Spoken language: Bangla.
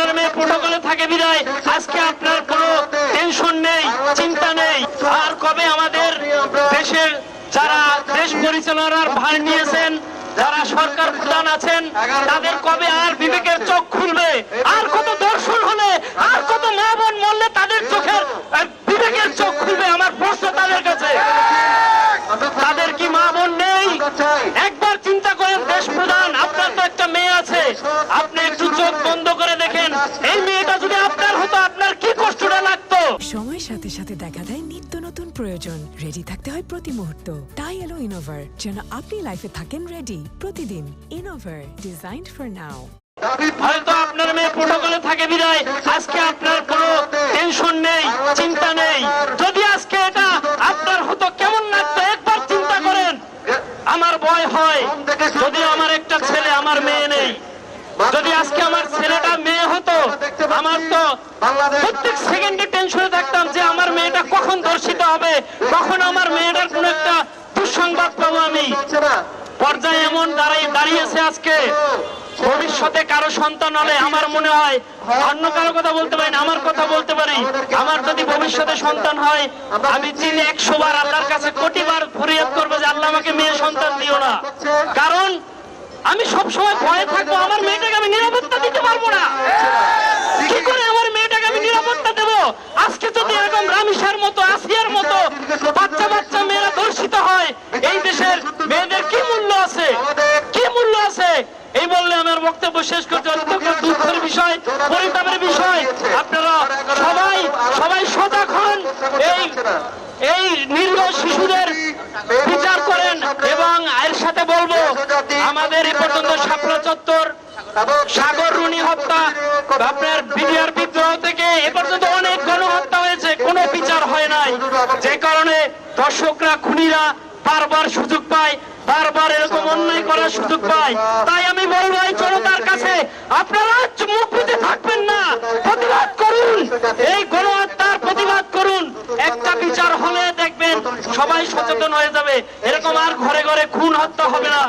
আপনার মেয়ে প্রোটোকলে থাকে বিদায় আজকে আপনার কোনো টেনশন নেই, চিন্তা নেই। আর কবে আমাদের দেশের যারা দেশ পরিচালনার ভার নিয়েছেন, যারা সরকার প্রধান আছেন, তাদের কবে আর বিবেকের চোখ খুলবে? আর কত দর্শন হলে, আর কত মা বোন মরলে তাদের চোখের বিবেকের চোখ খুলবে? আমার প্রশ্ন তাদের কাছে। তাদের কি মা বোন নেই? একবার চিন্তা করেন, দেশ প্রধান, আপনার তো একটা মেয়ে আছে, আপনি একটু চোখ বন্ধ করে দেখেন, এই মেয়েটা যদি আপনার হতো আপনার কি কষ্টটা লাগতো? সময়ের সাথে সাথে দেখা দেয় নিত্য নতুন প্রয়োজন। রেডি থাকতে হয় প্রতি মুহূর্ত। তাই এলো ইনোভার, যেন আপনি লাইফে থাকেন রেডি প্রতিদিন। Innova, designed for now. হয়তো আপনার মেয়ে প্রোটোকলে থাকে বিদায় আজকে আপনার কোনো টেনশন নেই, চিন্তা নেই। যদি আজকে এটা আপনার হতো কেমন লাগতো একবার চিন্তা করেন। আমার ভয় হয়, যদি আমার একটা ছেলে, আমার মেয়ে নেই, যদি আজকে আমার ছেলেটা মেয়ে হতো, আমার তো প্রত্যেক সেকেন্ডে টেনশনে থাকতাম যে আমার মেয়েটা কখন ধর্ষিত হবে, কখন আমার মেয়েটার কোন একটা দুঃসংবাদ পাবো আমি। পর্যায়ে এমন দাঁড়িয়েছে আজকে, ভবিষ্যতে কারো সন্তান হলে আমার মনে হয়, অন্য কারো কথা বলতে পারি না, আমার কথা বলতে পারি, আমার যদি ভবিষ্যতে সন্তান হয় আমি দিনে 100 বার আল্লাহর কাছে কোটি বার ফরিয়াদ করবো যে আল্লাহ আমাকে মেয়ে সন্তান দিও না। কারণ আমি সবসময় ভয়ে থাকবো আমার মেয়েটাকে আমি নিরাপত্তা দিতে পারবো না। কি করে আমার মেয়েটাকে আমি নিরাপত্তা দেবো? আজকে যদি এরকম রামিসার মতো, আসিয়ার মতো বাচ্চা বাচ্চা মেয়েরা ধর্ষিত হয়, এই দেশের মেয়েদের কি মূল্য আছে? কি মূল্য আছে? এই বললে আমার বক্তব্য শেষ করতে অত্যন্ত দুঃখের বিষয়, পরিতাপের বিষয়। আপনারা সবাই সজাগ হন, এই নিরীহ শিশুদের বিচার করেন। এবং এর সাথে বলবো, আমাদের এ পর্যন্ত শাপলা চত্বর, সাগর রুনি হত্যা, আপনার বিডিআর বিদ্রোহ থেকে এ পর্যন্ত অনেক গণহত্যা হয়েছে, কোনো বিচার হয় নাই। যে কারণে দর্শকরা, খুনিরা বারবার সুযোগ পায়, বারবার এরকম অন্যায় করার সুযোগ পায়। তাই আমি বলবো এই জনতার কাছে, আপনারা মুখ পেতে থাকবেন না, প্রতিবাদ করুন, এই গণহত্যার প্রতিবাদ করুন। একটা বিচার হলে দেখবেন সবাই সচেতন হয়ে যাবে, এরকম আর ঘরে ঘরে খুন হত্যা হবে না।